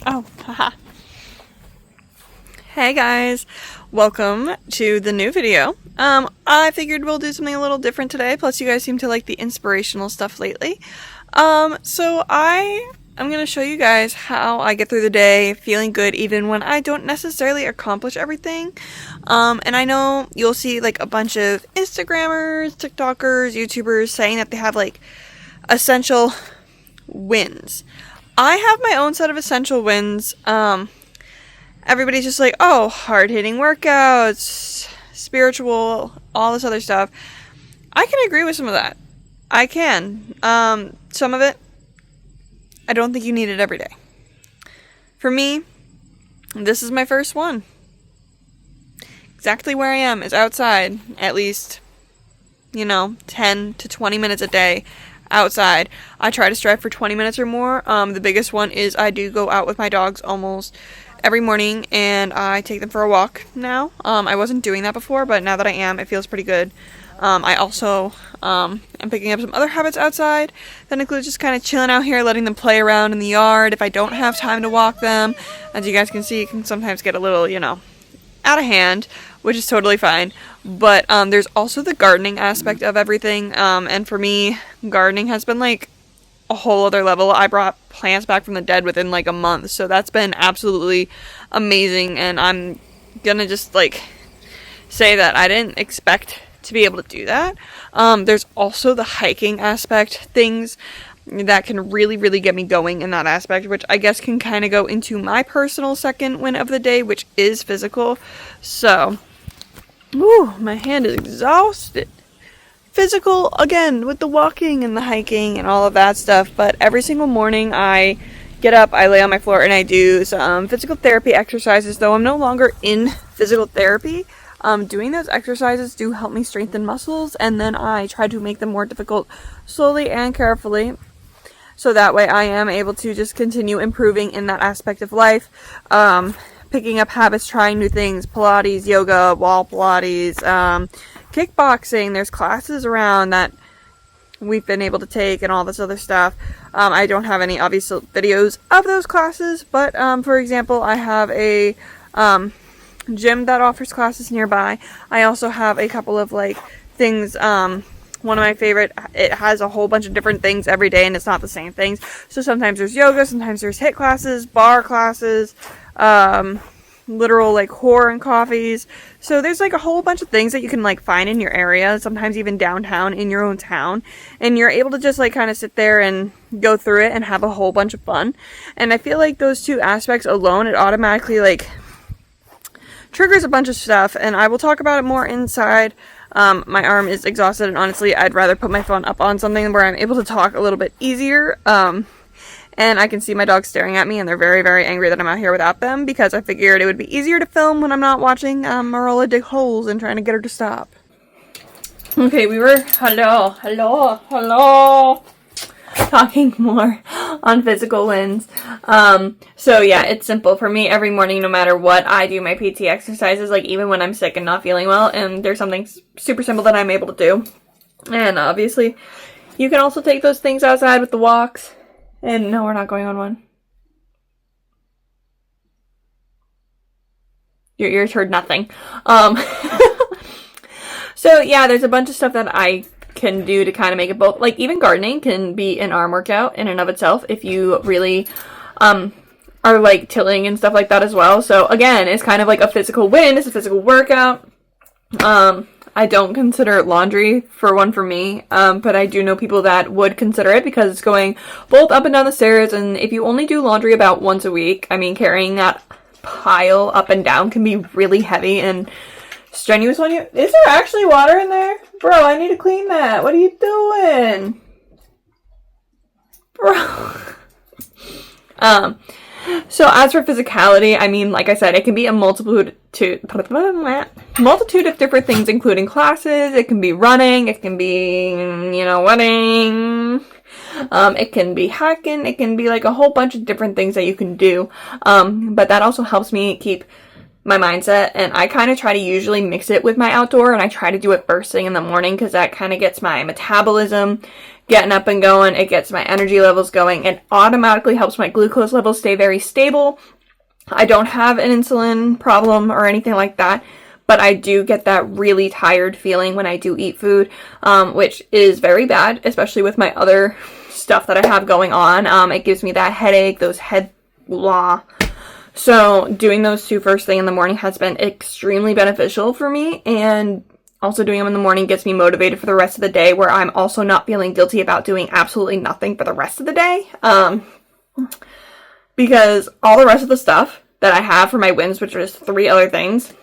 Oh, haha. Hey guys, welcome to the new video. I figured we'll do something a little different today, plus you guys seem to like the inspirational stuff lately. So I am going to show you guys how I get through the day feeling good even when I don't necessarily accomplish everything. And I know you'll see like a bunch of Instagrammers, TikTokers, YouTubers saying that they have like essential wins. I have my own set of essential wins. Everybody's just like, oh, hard-hitting workouts, spiritual, all this other stuff. I can agree with some of that. I can. Some of it, I don't think you need it every day. For me, this is my first one. Exactly where I am is outside, at least, 10 to 20 minutes a day outside. I try to strive for 20 minutes or more. The biggest one is I do go out with my dogs almost every morning, and I take them for a walk now. I wasn't doing that before, but now that I am, it feels pretty good. I also am picking up some other habits outside that include just kind of chilling out here, letting them play around in the yard if I don't have time to walk them. As you guys can see, it can sometimes get a little, out of hand, which is totally fine. But there's also the gardening aspect of everything, and for me, gardening has been like a whole other level. I brought plants back from the dead within like a month, so that's been absolutely amazing, and I'm gonna just like say that I didn't expect to be able to do that. There's also the hiking aspect, things that can really get me going in that aspect, which I guess can kind of go into my personal second win of the day, which is physical. So, my hand is exhausted. Physical, again, with the walking and the hiking and all of that stuff, but every single morning I get up, I lay on my floor, and I do some physical therapy exercises. Though I'm no longer in physical therapy, doing those exercises do help me strengthen muscles, and then I try to make them more difficult slowly and carefully, so that way I am able to just continue improving in that aspect of life. Picking up habits, trying new things, Pilates, yoga, wall Pilates, kickboxing. There's classes around that we've been able to take and all this other stuff. I don't have any obvious videos of those classes, but for example, I have a gym that offers classes nearby. I also have a couple of like things. One of my favorite, it has a whole bunch of different things every day, and it's not the same things. So sometimes there's yoga, sometimes there's HIIT classes, bar classes, literal like horror and coffees. So there's like a whole bunch of things that you can like find in your area, sometimes even downtown in your own town, and you're able to just like kind of sit there and go through it and have a whole bunch of fun. And I feel like those two aspects alone, it automatically like triggers a bunch of stuff, and I will talk about it more inside. My arm is exhausted, and honestly, I'd rather put my phone up on something where I'm able to talk a little bit easier. And I can see my dogs staring at me, and they're very angry that I'm out here without them, because I figured it would be easier to film when I'm not watching Marola dig holes and trying to get her to stop. Okay, we were, hello, talking more on physical wins. So yeah, it's simple for me. Every morning, no matter what, I do my PT exercises, like even when I'm sick and not feeling well, and there's something super simple that I'm able to do. And obviously, you can also take those things outside with the walks. And no, we're not going on one. Your ears heard nothing. So yeah, there's a bunch of stuff that I can do to kind of make it both. Like even gardening can be an arm workout in and of itself if you really are like tilling and stuff like that as well. So again, it's kind of like a physical win. It's a physical workout. I don't consider laundry for me, but I do know people that would consider it because it's going both up and down the stairs, and if you only do laundry about once a week, I mean, carrying that pile up and down can be really heavy and strenuous on you. Is there actually water in there? Bro, I need to clean that. What are you doing? Bro. So as for physicality, I mean, like I said, it can be a multitude of different things, including classes. It can be running. It can be, running. It can be hiking. It can be like a whole bunch of different things that you can do. But that also helps me keep my mindset, and I kind of try to usually mix it with my outdoor, and I try to do it first thing in the morning because that kind of gets my metabolism getting up and going. It gets my energy levels going. It automatically helps my glucose levels stay very stable. I don't have an insulin problem or anything like that, but I do get that really tired feeling when I do eat food, which is very bad, especially with my other stuff that I have going on. It gives me that headache, those head blah. So doing those two first thing in the morning has been extremely beneficial for me, and also doing them in the morning gets me motivated for the rest of the day, where I'm also not feeling guilty about doing absolutely nothing for the rest of the day. Because all the rest of the stuff that I have for my wins, which are just 3 other things,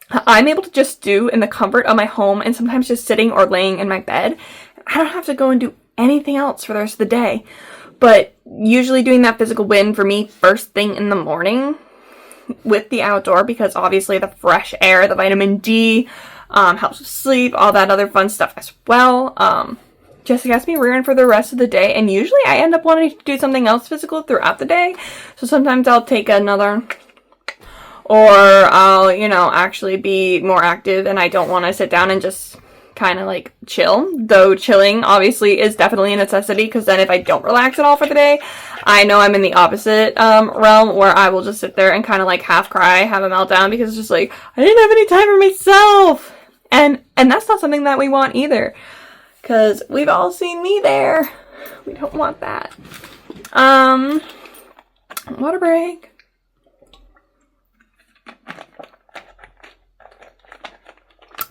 I'm able to just do in the comfort of my home, and sometimes just sitting or laying in my bed. I don't have to go and do anything else for the rest of the day. But usually doing that physical win for me first thing in the morning with the outdoor, because obviously the fresh air, the vitamin D, helps with sleep, all that other fun stuff as well. Just gets me rearing for the rest of the day, and usually I end up wanting to do something else physical throughout the day. So sometimes I'll take another, or I'll, actually be more active, and I don't want to sit down and just kind of like chill, though chilling obviously is definitely a necessity, because then if I don't relax at all for the day, I know I'm in the opposite realm, where I will just sit there and kind of like half cry, have a meltdown, because it's just like, I didn't have any time for myself, and that's not something that we want either, because we've all seen me there. We don't want that. Water break.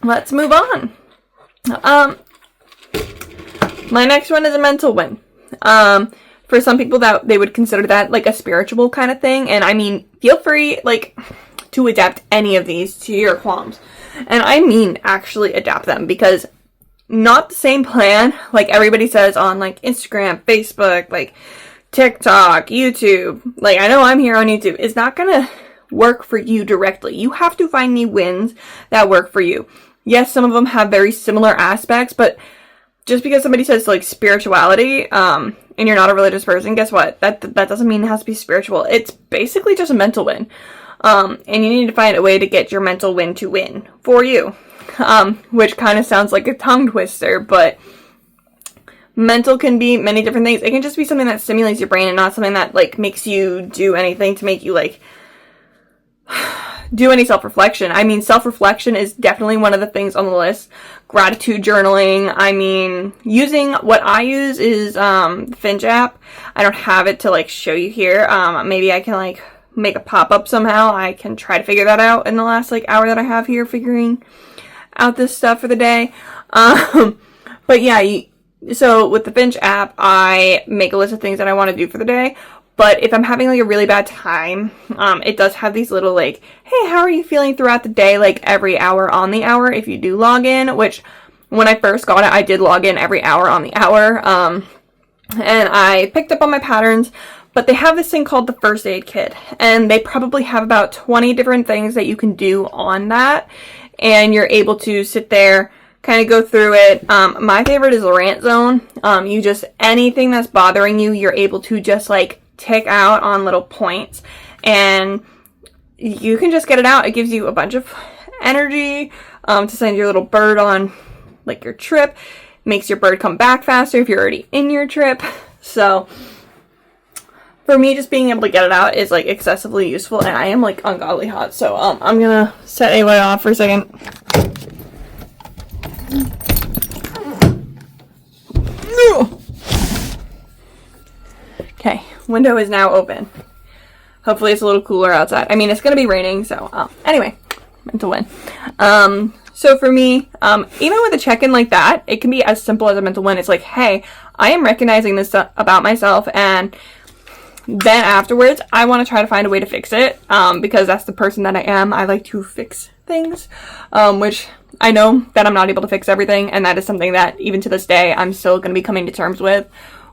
Let's move on. My next one is a mental win. For some people that they would consider that like a spiritual kind of thing, and I mean, feel free like to adapt any of these to your qualms, and I mean actually adapt them, because not the same plan like everybody says on like Instagram, Facebook, like TikTok, YouTube. Like, I know I'm here on YouTube. It's not gonna work for you directly. You have to find the wins that work for you. Yes, some of them have very similar aspects, but just because somebody says like spirituality, and you're not a religious person, guess what? That doesn't mean it has to be spiritual. It's basically just a mental win. And you need to find a way to get your mental win to win for you. Which kind of sounds like a tongue twister, but mental can be many different things. It can just be something that stimulates your brain, and not something that like makes you do anything to make you like do any self-reflection. I mean, self-reflection is definitely one of the things on the list. Gratitude journaling. I mean, using what I use is the Finch app. I don't have it to like show you here. Maybe I can like make a pop-up somehow. I can try to figure that out in the last like hour that I have here figuring out this stuff for the day. But yeah, so with the Finch app, I make a list of things that I want to do for the day. But if I'm having like a really bad time, it does have these little like, hey, how are you feeling throughout the day? Like every hour on the hour if you do log in, which when I first got it, I did log in every hour on the hour. And I picked up on my patterns, but they have this thing called the first aid kit, and they probably have about 20 different things that you can do on that. And you're able to sit there, kind of go through it. My favorite is the rant zone. You just, anything that's bothering you, you're able to just like tick out on little points, and you can just get it out. It gives you a bunch of energy to send your little bird on like your trip. Makes your bird come back faster if you're already in your trip. So for me, just being able to get it out is like excessively useful, and I am like ungodly hot, so I'm gonna set AY off for a second. Okay, window is now open. Hopefully it's a little cooler outside. I mean, it's gonna be raining, so anyway, mental win. So for me, even with a check-in like that, it can be as simple as a mental win. It's like, hey, I am recognizing this about myself, and then afterwards, I want to try to find a way to fix it, because that's the person that I am. I like to fix things, which I know that I'm not able to fix everything, and that is something that even to this day, I'm still going to be coming to terms with.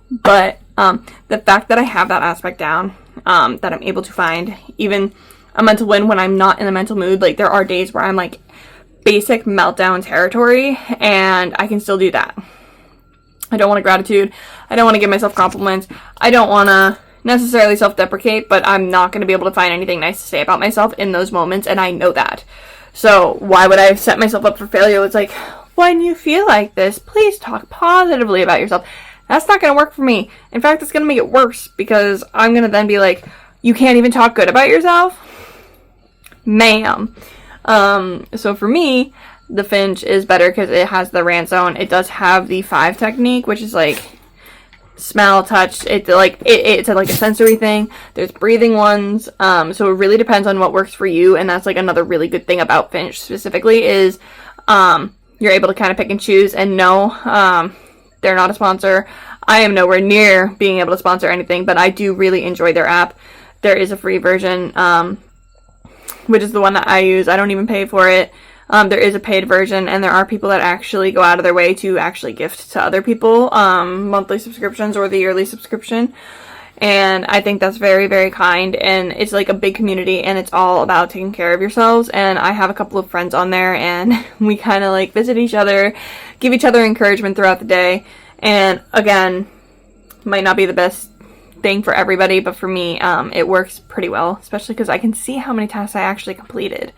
But the fact that I have that aspect down, that I'm able to find even a mental win when I'm not in the mental mood, like there are days where I'm like basic meltdown territory, and I can still do that. I don't want to gratitude. I don't want to give myself compliments. I don't want to necessarily self-deprecate, but I'm not going to be able to find anything nice to say about myself in those moments, and I know that. So why would I set myself up for failure? It's like, when you feel like this, please talk positively about yourself. That's not going to work for me. In fact, it's going to make it worse because I'm going to then be like, you can't even talk good about yourself? Ma'am. So for me, the Finch is better because it has the rant zone. It does have the 5 technique, which is like smell, touch. It's like a sensory thing. There's breathing ones. So it really depends on what works for you, and that's like another really good thing about Finch specifically is you're able to kind of pick and choose. And no, they're not a sponsor. I am nowhere near being able to sponsor anything, but I do really enjoy their app. There is a free version, which is the one that I use. I don't even pay for it. There is a paid version, and there are people that actually go out of their way to actually gift to other people monthly subscriptions or the yearly subscription. And I think that's very, very kind, and it's like a big community, and it's all about taking care of yourselves. And I have a couple of friends on there, and we kind of like visit each other, give each other encouragement throughout the day. And again, might not be the best thing for everybody, but for me, it works pretty well, especially because I can see how many tasks I actually completed.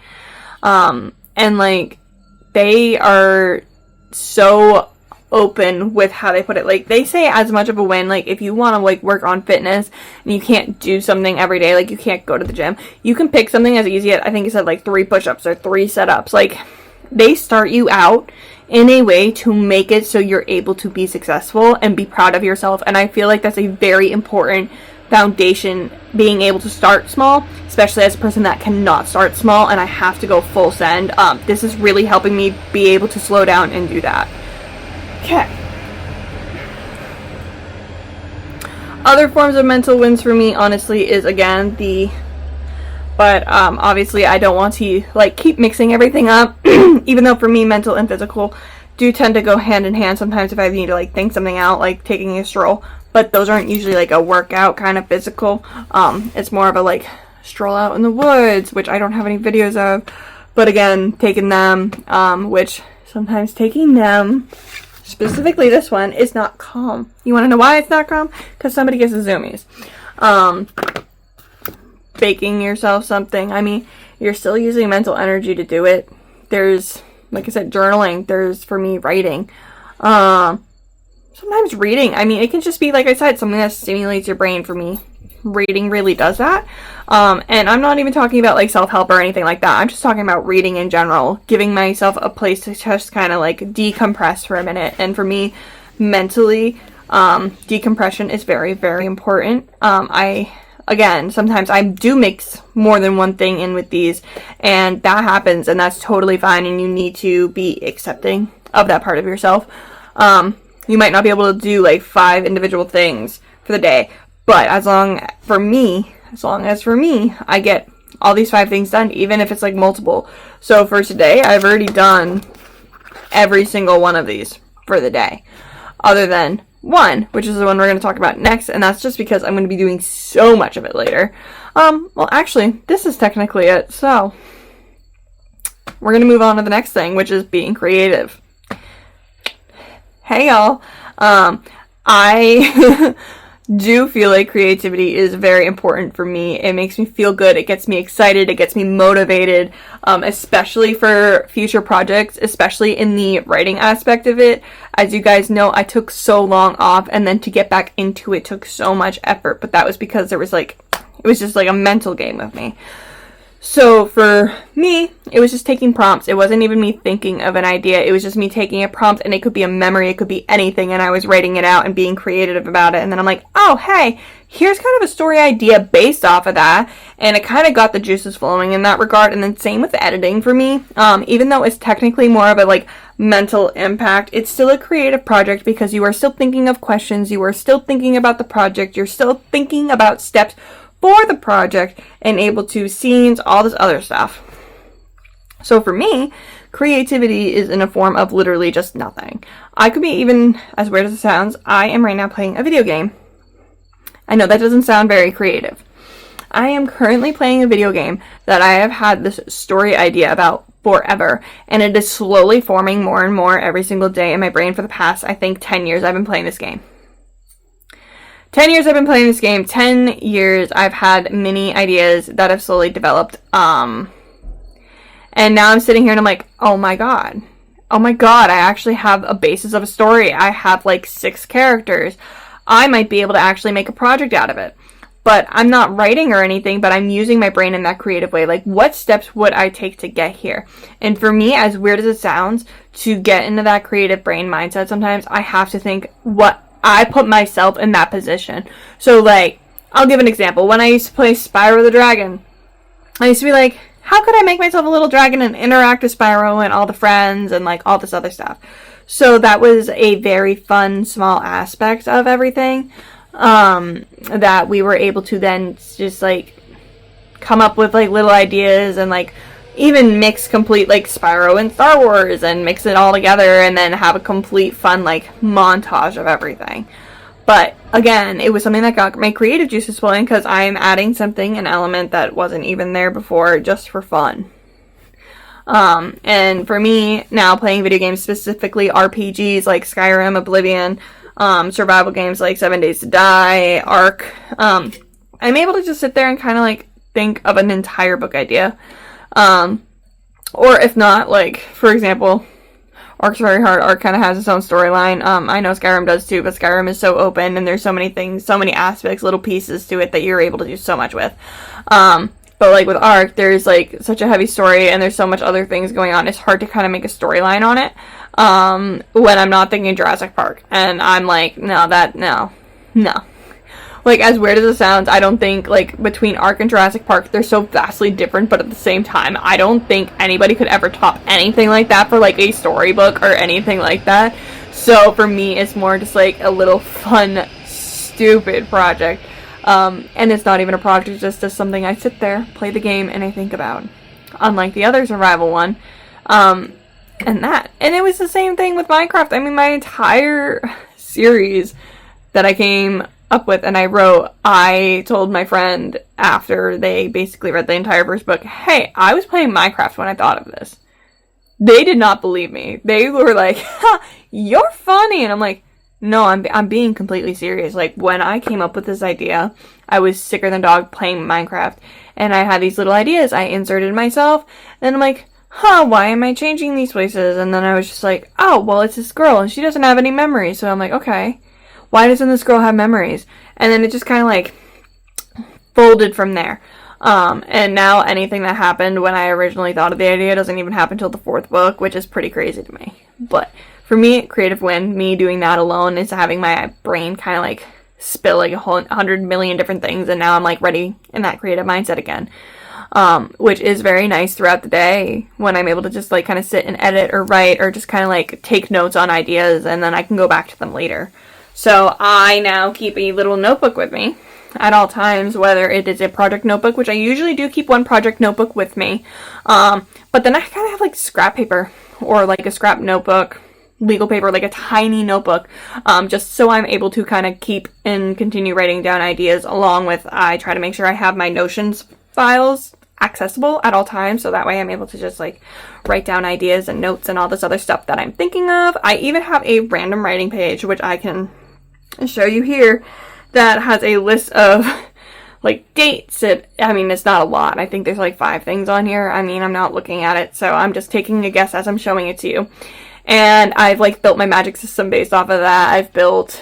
And like, they are so open with how they put it. Like, they say as much of a win, like, if you want to like work on fitness and you can't do something every day, like you can't go to the gym, you can pick something as easy as, I think it said like 3 push-ups or 3 sit-ups. Like, they start you out in a way to make it so you're able to be successful and be proud of yourself. And I feel like that's a very important foundation, being able to start small, especially as a person that cannot start small and I have to go full send. This is really helping me be able to slow down and do that. Okay. Other forms of mental wins for me, honestly, is again but obviously I don't want to like keep mixing everything up, even though for me mental and physical do tend to go hand in hand. Sometimes if I need to like think something out, like taking a stroll, but those aren't usually like a workout kind of physical. It's more of a like stroll out in the woods, which I don't have any videos of, but again, taking them, which sometimes taking them, specifically this one, is not calm. You want to know why it's not calm? Because somebody gets the zoomies. Baking yourself something, I mean, you're still using mental energy to do it. There's, like I said, journaling. There's, for me, writing. Sometimes reading. I mean, it can just be, like I said, something that stimulates your brain. For me, reading really does that. And I'm not even talking about, like, self-help or anything like that. I'm just talking about reading in general. Giving myself a place to just kind of, like, decompress for a minute. And for me, mentally, decompression is very, very important. Again, sometimes I do mix more than one thing in with these, and that happens, and that's totally fine, and you need to be accepting of that part of yourself. You might not be able to do, like, 5 individual things for the day, but as long as for me, I get all these 5 things done, even if it's, like, multiple. So for today, I've already done every single one of these for the day, other than one, which is the one we're going to talk about next, and that's just because I'm going to be doing so much of it later. Well, actually, this is technically it, so we're going to move on to the next thing, which is being creative. Hey, y'all. I do feel like creativity is very important for me. It makes me feel good. It gets me excited. It gets me motivated, especially for future projects, especially in the writing aspect of it. As you guys know, I took so long off, and then to get back into it took so much effort, but that was because it was just like a mental game with me. So for me, it was just taking prompts. It wasn't even me thinking of an idea. It was just me taking a prompt, and it could be a memory, it could be anything, and I was writing it out and being creative about it. And then I'm like, oh, hey, here's kind of a story idea based off of that. And it kind of got the juices flowing in that regard. And then same with editing for me. Even though it's technically more of a like mental impact, it's still a creative project because you are still thinking of questions. You are still thinking about the project. You're still thinking about steps for the project and able to scenes, all this other stuff. So for me, creativity is in a form of literally just nothing. I could be, even as weird as it sounds, I am right now playing a video game. I know that doesn't sound very creative. I am currently playing a video game that I have had this story idea about forever, and it is slowly forming more and more every single day in my brain for the past, I think, 10 years I've been playing this game. 10 years I've been playing this game. 10 years I've had many ideas that have slowly developed. And now I'm sitting here and I'm like, oh my god, oh my god, I actually have a basis of a story. I have like 6 characters. I might be able to actually make a project out of it. But I'm not writing or anything, but I'm using my brain in that creative way. Like, what steps would I take to get here? And for me, as weird as it sounds, to get into that creative brain mindset sometimes, I have to think what I put myself in that position. So, like, I'll give an example. When I used to play Spyro the Dragon, I used to be like, how could I make myself a little dragon and interact with Spyro and all the friends and, like, all this other stuff? So that was a very fun, small aspect of everything. That we were able to then just, like, come up with, like, little ideas and, like, even mix complete, like, Spyro and Star Wars and mix it all together and then have a complete fun, like, montage of everything. But, again, it was something that got my creative juices flowing because I'm adding something, an element that wasn't even there before, just for fun. And for me, now playing video games, specifically RPGs like Skyrim, Oblivion, survival games like 7 Days to Die, Ark, I'm able to just sit there and kind of, like, think of an entire book idea. Or if not, like, for example, Ark's very hard. Ark kind of has its own storyline. I know Skyrim does too, but Skyrim is so open and there's so many things, so many aspects, little pieces to it that you're able to do so much with. But, like, with Ark, there's, like, such a heavy story and there's so much other things going on. It's hard to kind of make a storyline on it. When I'm not thinking Jurassic Park. And I'm like, no. Like, as weird as it sounds, I don't think, like, between Ark and Jurassic Park, they're so vastly different, but at the same time, I don't think anybody could ever top anything like that for, like, a storybook or anything like that. So, for me, it's more just, like, a little fun, stupid project. And it's not even a project, it's just something I sit there, play the game, and I think about. Unlike the other survival one, and it was the same thing with Minecraft. I mean, my entire series that I came up with and I wrote, I told my friend after they basically read the entire first book, hey, I was playing Minecraft when I thought of this. They did not believe me. They were like, ha, you're funny. And I'm like, no, I'm being completely serious. Like, when I came up with this idea, I was sicker than dog playing Minecraft. And I had these little ideas. I inserted myself. And I'm like, why am I changing these places? And then I was just like, oh, well, it's this girl and she doesn't have any memories. So I'm like, okay, why doesn't this girl have memories? And then it just kind of, like, folded from there. And now anything that happened when I originally thought of the idea doesn't even happen till the 4th book, which is pretty crazy to me. But for me, creative win, me doing that alone is having my brain kind of, like, spill, like, 100 million different things. And now I'm, like, ready in that creative mindset again. Which is very nice throughout the day when I'm able to just, like, kind of sit and edit or write or just kind of, like, take notes on ideas and then I can go back to them later. So I now keep a little notebook with me at all times, whether it is a project notebook, which I usually do keep one project notebook with me. But then I kind of have, like, scrap paper or, like, a scrap notebook, legal paper, like a tiny notebook, just so I'm able to kind of keep and continue writing down ideas along with I try to make sure I have my Notions files accessible at all times, so that way I'm able to just, like, write down ideas and notes and all this other stuff that I'm thinking of. I even have a random writing page, which I can show you here, that has a list of, like, dates. I mean, it's not a lot. I think there's, like, 5 things on here. I mean, I'm not looking at it, so I'm just taking a guess as I'm showing it to you. And I've, like, built my magic system based off of that. I've built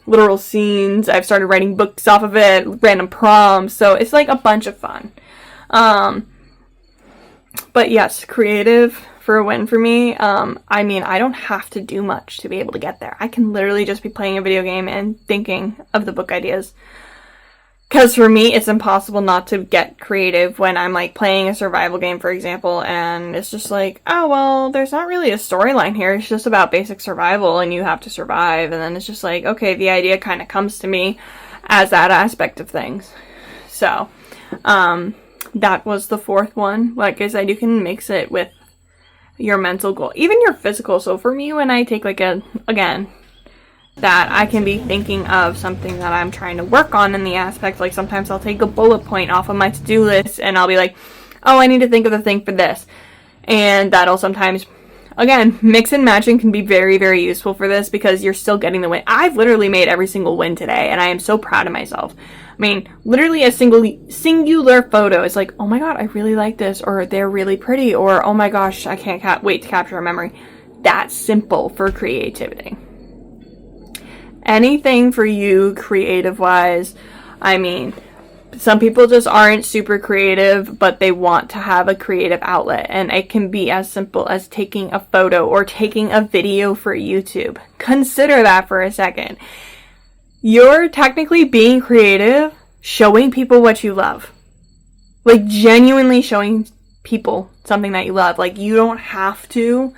literal scenes. I've started writing books off of it, random prompts. So it's, like, a bunch of fun. But yes, creative for a win for me. I mean, I don't have to do much to be able to get there. I can literally just be playing a video game and thinking of the book ideas. Because for me, it's impossible not to get creative when I'm, like, playing a survival game, for example, and it's just like, oh, well, there's not really a storyline here. It's just about basic survival, and you have to survive. And then it's just like, okay, the idea kind of comes to me as that aspect of things. So, that was the 4th one. Like I said, you can mix it with your mental goal, even your physical. So for me, when I take, like, that I can be thinking of something that I'm trying to work on in the aspect, like, sometimes I'll take a bullet point off of my to-do list and I'll be like, oh, I need to think of the thing for this. And that'll sometimes, again, mix and matching can be very, very useful for this because you're still getting the win. I've literally made every single win today and I am so proud of myself. I mean, literally a singular photo is like, oh my god, I really like this, or they're really pretty, or oh my gosh, I can't wait to capture a memory. that simple for creativity. Anything for you creative-wise, I mean, some people just aren't super creative, but they want to have a creative outlet. And it can be as simple as taking a photo or taking a video for YouTube. Consider that for a second. You're technically being creative, showing people what you love. Like, genuinely showing people something that you love. Like, you don't have to.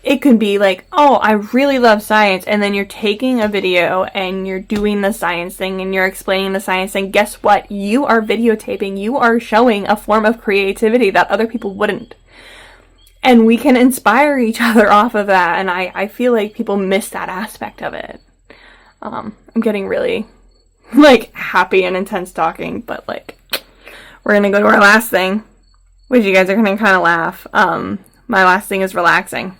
It could be like, oh, I really love science, and then you're taking a video and you're doing the science thing and you're explaining the science thing. Guess what? You are videotaping. You are showing a form of creativity that other people wouldn't. And we can inspire each other off of that, and I feel like people miss that aspect of it. I'm getting really, like, happy and intense talking, but, like, we're gonna go to our last thing, which you guys are gonna kind of laugh. My last thing is relaxing.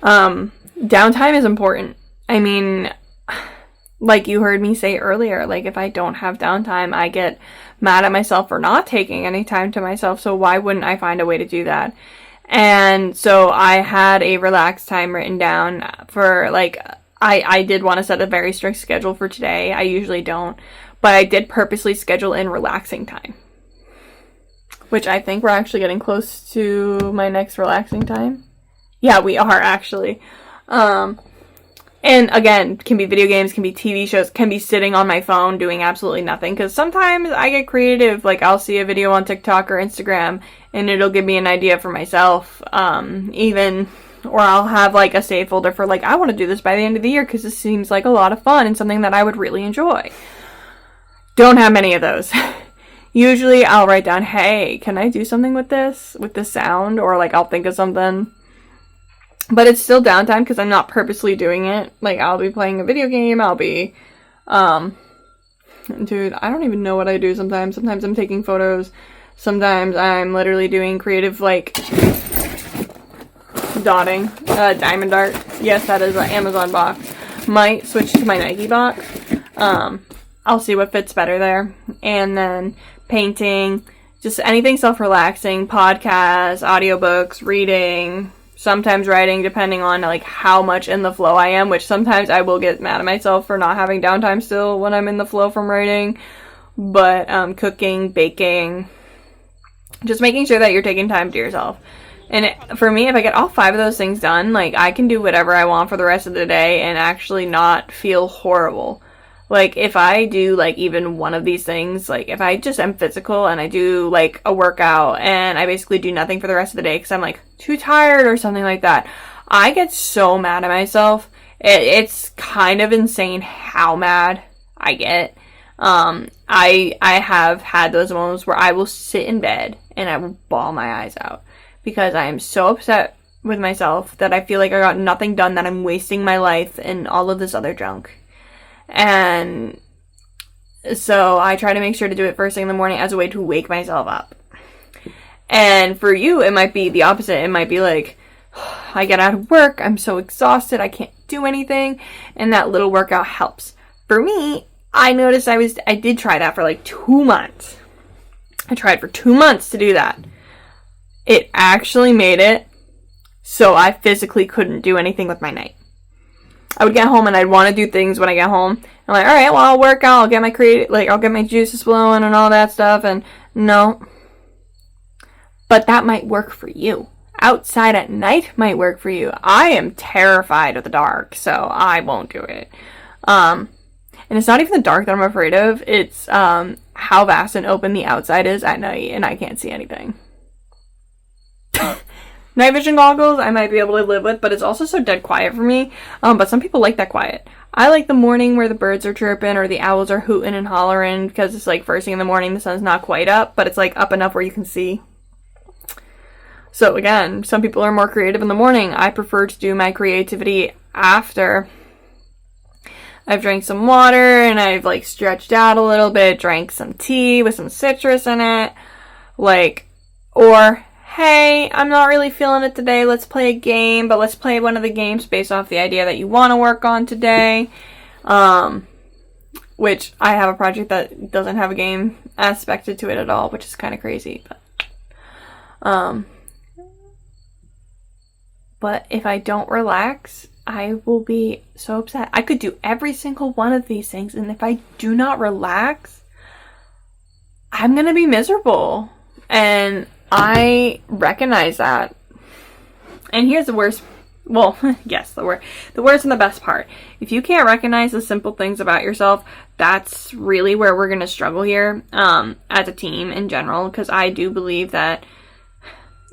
Downtime is important. I mean, like you heard me say earlier, like, if I don't have downtime, I get mad at myself for not taking any time to myself, so why wouldn't I find a way to do that? And so I had a relaxed time written down for, like, I did want to set a very strict schedule for today. I usually don't, but I did purposely schedule in relaxing time, which I think we're actually getting close to my next relaxing time. Yeah, we are actually. And again, can be video games, can be TV shows, can be sitting on my phone doing absolutely nothing. Because sometimes I get creative. Like, I'll see a video on TikTok or Instagram and it'll give me an idea for myself. Or I'll have, like, a save folder for, like, I want to do this by the end of the year because this seems like a lot of fun and something that I would really enjoy. Don't have many of those. Usually I'll write down, hey, can I do something with this sound? Or, like, I'll think of something. But it's still downtime because I'm not purposely doing it. Like, I'll be playing a video game, I'll be, dude, I don't even know what I do sometimes. Sometimes I'm taking photos. Sometimes I'm literally doing creative, like, dotting, diamond art. Yes, that is an Amazon box. Might switch to my Nike box. I'll see what fits better there. And then painting, just anything self-relaxing, podcasts, audiobooks, reading, sometimes writing, depending on, like, how much in the flow I am, which sometimes I will get mad at myself for not having downtime still when I'm in the flow from writing. But cooking, baking, just making sure that you're taking time to yourself. And for me, if I get all 5 of those things done, like, I can do whatever I want for the rest of the day and actually not feel horrible. Like, if I do, like, even one of these things, like, if I just am physical and I do, like, a workout and I basically do nothing for the rest of the day because I'm, like, too tired or something like that, I get so mad at myself. It's kind of insane how mad I get. I have had those moments where I will sit in bed and I will bawl my eyes out because I am so upset with myself that I feel like I got nothing done, that I'm wasting my life and all of this other junk. And so I try to make sure to do it first thing in the morning as a way to wake myself up. And for you, it might be the opposite. It might be like, I get out of work, I'm so exhausted, I can't do anything, and that little workout helps. For me, I noticed I did try that for like 2 months. I tried for 2 months to do that. It actually made it so I physically couldn't do anything with my night. I would get home and I'd want to do things when I get home. I'm like, all right, well, I'll work out, I'll get my juices flowing and all that stuff, and no. But that might work for you. Outside at night might work for you. I am terrified of the dark, so I won't do it. And it's not even the dark that I'm afraid of. It's how vast and open the outside is at night, and I can't see anything. Night vision goggles I might be able to live with, but it's also so dead quiet for me. But some people like that quiet. I like the morning where the birds are chirping or the owls are hooting and hollering because it's like first thing in the morning, the sun's not quite up, but it's like up enough where you can see. So again, some people are more creative in the morning. I prefer to do my creativity after I've drank some water and I've like stretched out a little bit, drank some tea with some citrus in it, or hey, I'm not really feeling it today, let's play a game, but let's play one of the games based off the idea that you want to work on today. Which I have a project that doesn't have a game aspected to it at all, which is kind of crazy. But But if I don't relax, I will be so upset. I could do every single one of these things, and if I do not relax, I'm gonna be miserable. And I recognize that. And here's the worst. Well, yes, the worst and the best part. If you can't recognize the simple things about yourself, that's really where we're going to struggle here as a team in general, because I do believe that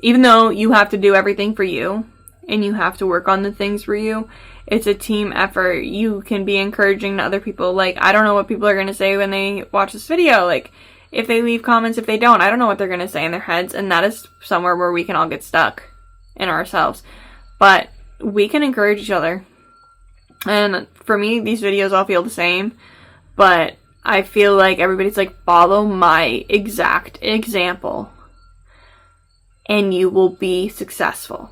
even though you have to do everything for you and you have to work on the things for you, it's a team effort. You can be encouraging to other people. Like, I don't know what people are going to say when they watch this video. Like, if they leave comments, if they don't, I don't know what they're going to say in their heads, and that is somewhere where we can all get stuck in ourselves. But we can encourage each other. And for me, these videos all feel the same, but I feel like everybody's like, follow my exact example and you will be successful.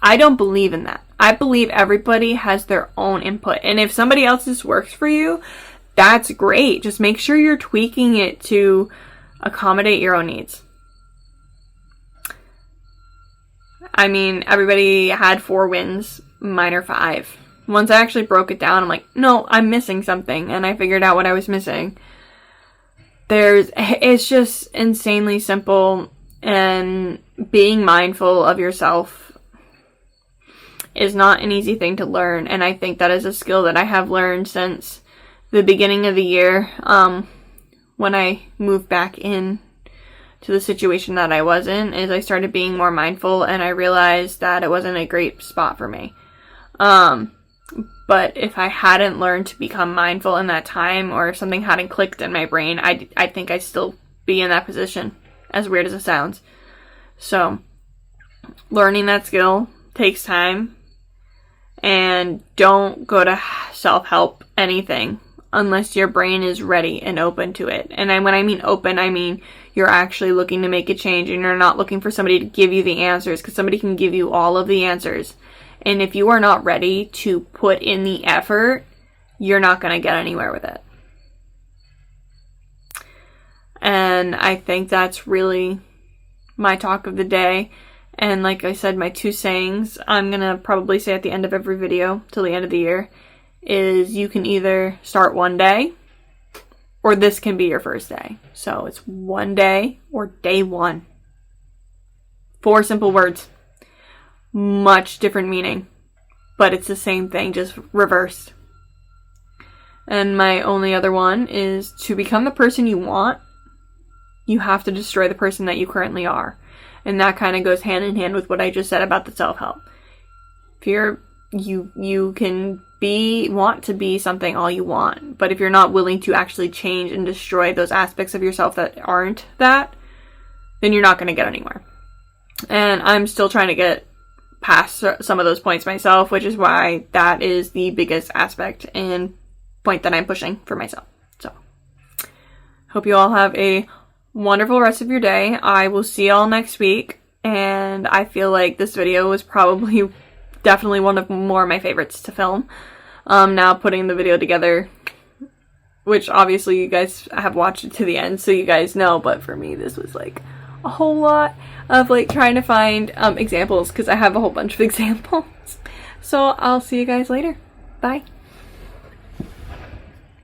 I don't believe in that. I believe everybody has their own input. And if somebody else's works for you, that's great. Just make sure you're tweaking it to accommodate your own needs. I mean, everybody had 4 wins, mine are 5. Once I actually broke it down, I'm like, no, I'm missing something, and I figured out what I was missing. It's just insanely simple, and being mindful of yourself is not an easy thing to learn, and I think that is a skill that I have learned since the beginning of the year, when I moved back in to the situation that I was in, is I started being more mindful, and I realized that it wasn't a great spot for me. But if I hadn't learned to become mindful in that time, or if something hadn't clicked in my brain, I think I'd still be in that position, as weird as it sounds. So, learning that skill takes time, and don't go to self-help anything unless your brain is ready and open to it. And when I mean open, I mean you're actually looking to make a change, and you're not looking for somebody to give you the answers, because somebody can give you all of the answers. And if you are not ready to put in the effort, you're not going to get anywhere with it. And I think that's really my talk of the day. And like I said, my 2 sayings, I'm going to probably say at the end of every video till the end of the year, is you can either start one day, or this can be your first day. So it's one day or day 1. 4 simple words. Much different meaning. But it's the same thing, just reversed. And my only other one is, to become the person you want, you have to destroy the person that you currently are. And that kind of goes hand in hand with what I just said about the self-help. If you can want to be something all you want, but if you're not willing to actually change and destroy those aspects of yourself that aren't that, then you're not going to get anywhere. And I'm still trying to get past some of those points myself, which is why that is the biggest aspect and point that I'm pushing for myself. So, hope you all have a wonderful rest of your day. I will see y'all next week, and I feel like this video was probably definitely one of more of my favorites to film. Now putting the video together, which obviously you guys have watched it to the end, so you guys know, but for me this was like a whole lot of like trying to find examples, because I have a whole bunch of examples. So I'll see you guys later. Bye.